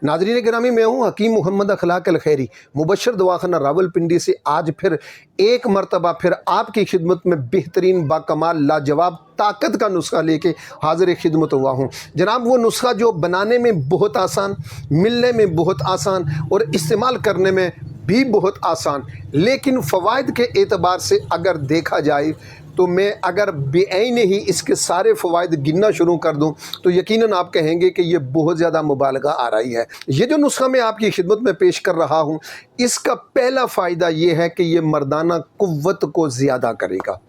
नाज़रीन गिरामी, मैं हूँ हकीम मोहम्मद अखलाक अल खैरी, मुबशर दवाखाना रावलपिंडी से आज फिर एक मरतबा फिर आपकी खिदमत में बेहतरीन बाकमाल लाजवाब ताकत का नुस्खा लेके हाज़िर खिदमत हुआ हूँ। जनाब, वो नुस्खा जो बनाने में बहुत आसान, मिलने में बहुत आसान और इस्तेमाल करने में भी बहुत आसान, लेकिन फ़वाइद के एतबार से अगर देखा जाए तो मैं अगर बेअईन ही इसके सारे फ़वाइद गिनना शुरू कर दूं तो यकीनन आप कहेंगे कि ये बहुत ज़्यादा मुबालगा आ रही है। ये जो नुस्खा मैं आपकी खिदमत में पेश कर रहा हूँ, इसका पहला फ़ायदा ये है कि ये मर्दाना क़ुव्वत को ज़्यादा करेगा।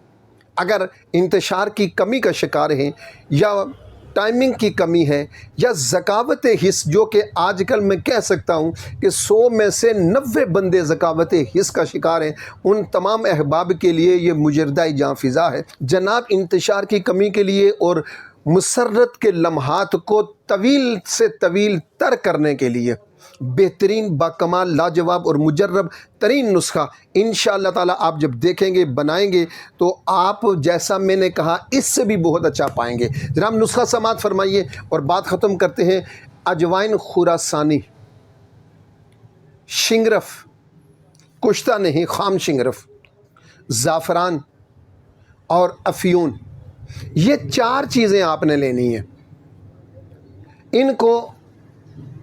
अगर इंतशार की कमी का शिकार हैं या टाइमिंग की कमी है या ज़कावत हिस्स, जो कि आजकल मैं कह सकता हूँ कि 100 में से 90 बंदे ज़कावत हिस्स का शिकार हैं, उन तमाम अहबाब के लिए ये मुजरदा जाँ फ़िज़ा है। जनाब, इंतशार की कमी के लिए और मुसर्रत के लम्हात को तवील से तवील तर करने के लिए बेहतरीन बाकमाल लाजवाब और मुजर्रब तरीन नुस्खा इंशाअल्लाह ताला आप जब देखेंगे, बनाएंगे तो आप जैसा मैंने कहा इससे भी बहुत अच्छा पाएंगे। जनाब, नुस्खा समात फरमाइए और बात ख़त्म करते हैं। अजवाइन खुरासानी, शिंगरफ, कुश्ता नहीं खाम शिंगरफ, ज़ाफ़रान और अफ़यून, ये 4 चीज़ें आपने लेनी है। इनको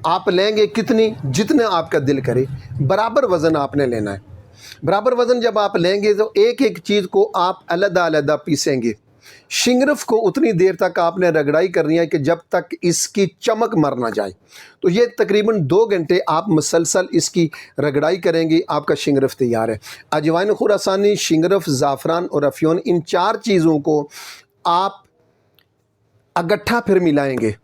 आप लेंगे कितनी, जितने आपका दिल करे, बराबर वज़न आपने लेना है। बराबर वज़न जब आप लेंगे तो एक एक चीज़ को आप अलग-अलग पीसेंगे। शिंगरफ को उतनी देर तक आपने रगड़ाई करनी है कि जब तक इसकी चमक मर ना जाए। तो ये तकरीबन 2 घंटे आप मुसलसल इसकी रगड़ाई करेंगे, आपका शिंगरफ तैयार है। अजवाइन खुरासानी, शिंगरफ, ज़ाफ़रान और अफ़यून, इन 4 चीज़ों को आप इकट्ठा फिर मिलाएंगे,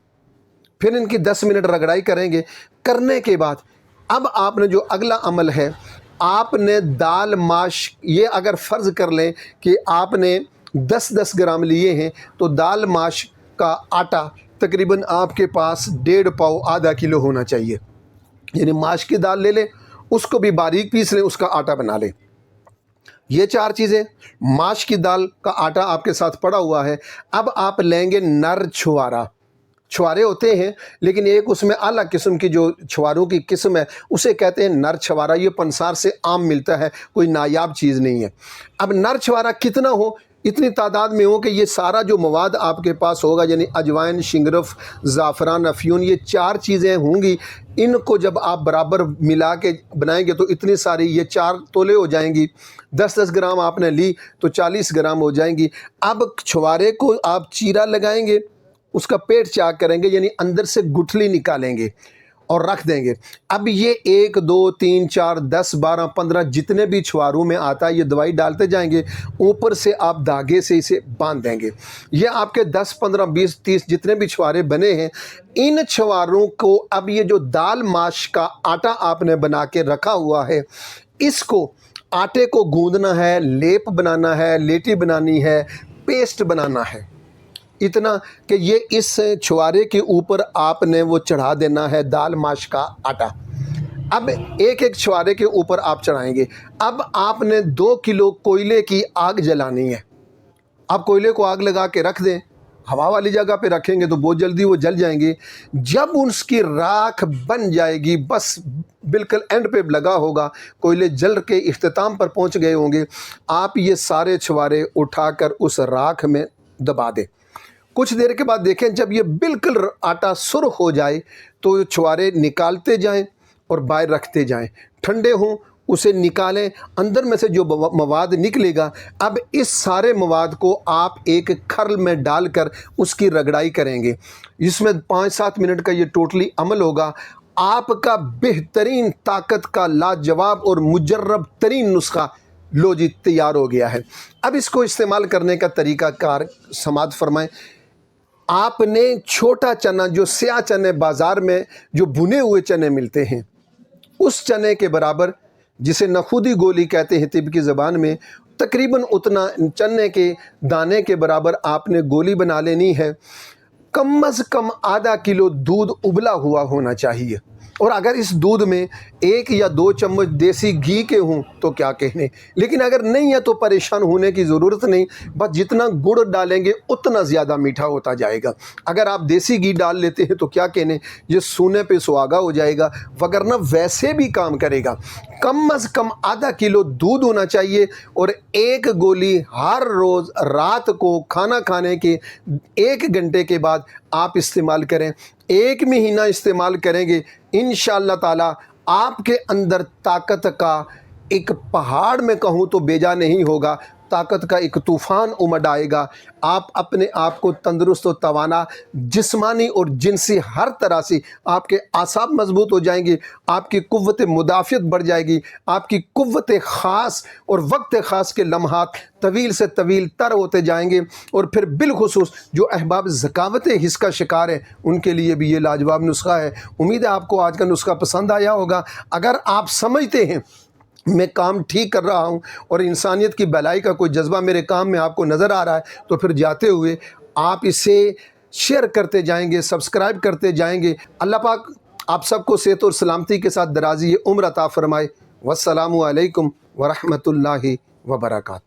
फिर इनकी 10 मिनट रगड़ाई करेंगे। करने के बाद अब आपने जो अगला अमल है, आपने दाल माश, ये अगर फ़र्ज़ कर लें कि आपने 10-10 ग्राम लिए हैं तो दाल माश का आटा तकरीबन आपके पास 1.5 पाव, आधा किलो होना चाहिए। यानी माश की दाल ले लें, उसको भी बारीक पीस लें, उसका आटा बना लें। ये 4 चीज़ें, माश की दाल का आटा आपके साथ पड़ा हुआ है। अब आप लेंगे नर छुआरा। छुआरे होते हैं लेकिन एक उसमें अलग किस्म की जो छुआरों की किस्म है उसे कहते हैं नर छुआरा। ये पंसार से आम मिलता है, कोई नायाब चीज़ नहीं है। अब नर छुआरा कितना हो, इतनी तादाद में हो कि ये सारा जो मवाद आपके पास होगा, यानी अजवाइन, शिंगरफ, ज़ाफ़रान, अफ़यून, ये 4 चीज़ें होंगी। इनको जब आप बराबर मिला के बनाएंगे तो इतनी सारी, ये 4 तोले हो जाएंगी। 10-10 ग्राम आपने ली तो 40 ग्राम हो जाएंगी। अब छुआरे को आप चीरा लगाएंगे, उसका पेट चाक करेंगे, यानी अंदर से गुठली निकालेंगे और रख देंगे। अब ये 1, 2, 3, 4, 10, 12, 15 जितने भी छुआरों में आता है, ये दवाई डालते जाएंगे। ऊपर से आप धागे से इसे बांध देंगे। ये आपके 10, 15, 20, 30 जितने भी छुआरे बने हैं, इन छुआरों को अब ये जो दाल माश का आटा आपने बना के रखा हुआ है, इसको आटे को गूंदना है, लेप बनाना है, लेटी बनानी है, पेस्ट बनाना है, इतना कि ये इस छुआरे के ऊपर आपने वो चढ़ा देना है दाल माश का आटा। अब एक एक छुआरे के ऊपर आप चढ़ाएंगे। अब आपने 2 किलो कोयले की आग जलानी है। आप कोयले को आग लगा के रख दें, हवा वाली जगह पे रखेंगे तो बहुत जल्दी वो जल जाएंगे। जब उसकी राख बन जाएगी, बस बिल्कुल एंड पे लगा होगा, कोयले जल के इख्तिताम पर पहुंच गए होंगे, आप ये सारे छुआरे उठाकर उस राख में दबा दें। कुछ देर के बाद देखें, जब ये बिल्कुल आटा सुर्ख हो जाए तो छुआरे निकालते जाएं और बाहर रखते जाएं। ठंडे हों, उसे निकालें, अंदर में से जो मवाद निकलेगा, अब इस सारे मवाद को आप एक खर्ल में डालकर उसकी रगड़ाई करेंगे। इसमें 5-7 मिनट का ये टोटली अमल होगा। आपका बेहतरीन ताकत का लाजवाब और मुजर्रब तरीन नुस्खा लो जी तैयार हो गया है। अब इसको इस्तेमाल करने का तरीका कार समात फरमाएं। आपने छोटा चना, जो स्याह चने बाज़ार में जो भुने हुए चने मिलते हैं, उस चने के बराबर, जिसे नखूदी गोली कहते हैं तिब की ज़बान में, तकरीबन उतना चने के दाने के बराबर आपने गोली बना लेनी है। कम अज़ कम आधा किलो दूध उबला हुआ होना चाहिए। और अगर इस दूध में 1 या 2 चम्मच देसी घी के हों तो क्या कहने, लेकिन अगर नहीं है तो परेशान होने की ज़रूरत नहीं, बस जितना गुड़ डालेंगे उतना ज़्यादा मीठा होता जाएगा। अगर आप देसी घी डाल लेते हैं तो क्या कहने, ये सूने पे सुहागा हो जाएगा, वगरना वैसे भी काम करेगा। कम अज़ कम आधा किलो दूध होना चाहिए और 1 गोली हर रोज़ रात को खाना खाने के 1 घंटे के बाद आप इस्तेमाल करें। 1 महीना इस्तेमाल करेंगे, इंशाअल्लाह ताला आपके अंदर ताकत का एक पहाड़ में कहूँ तो बेजा नहीं होगा, ताकत का एक तूफ़ान उमड़ आएगा। आप अपने आप को तंदुरुस्त और तवाना जिस्मानी और जिनसी हर तरह से आपके आसाब मजबूत हो जाएंगे, आपकी कुव्वत मुदाफ़ियत बढ़ जाएगी, आपकी कुव्वत ख़ास और वक्त ख़ास के लम्हात तवील से तवील तर होते जाएंगे। और फिर बिलखुसूस जो अहबाब ज़कावत हिस्स का शिकार है उनके लिए भी ये लाजवाब नुस्खा है। उम्मीद है आपको आज का नुस्खा पसंद आया होगा। अगर आप समझते हैं मैं काम ठीक कर रहा हूं और इंसानियत की भलाई का कोई जज्बा मेरे काम में आपको नज़र आ रहा है, तो फिर जाते हुए आप इसे शेयर करते जाएंगे, सब्सक्राइब करते जाएंगे। अल्लाह पाक आप सबको सेहत और सलामती के साथ दराज़ी उम्र अता फ़रमाए। वस्सलामु अलैकुम व रहमतुल्लाहि व बरकातहू।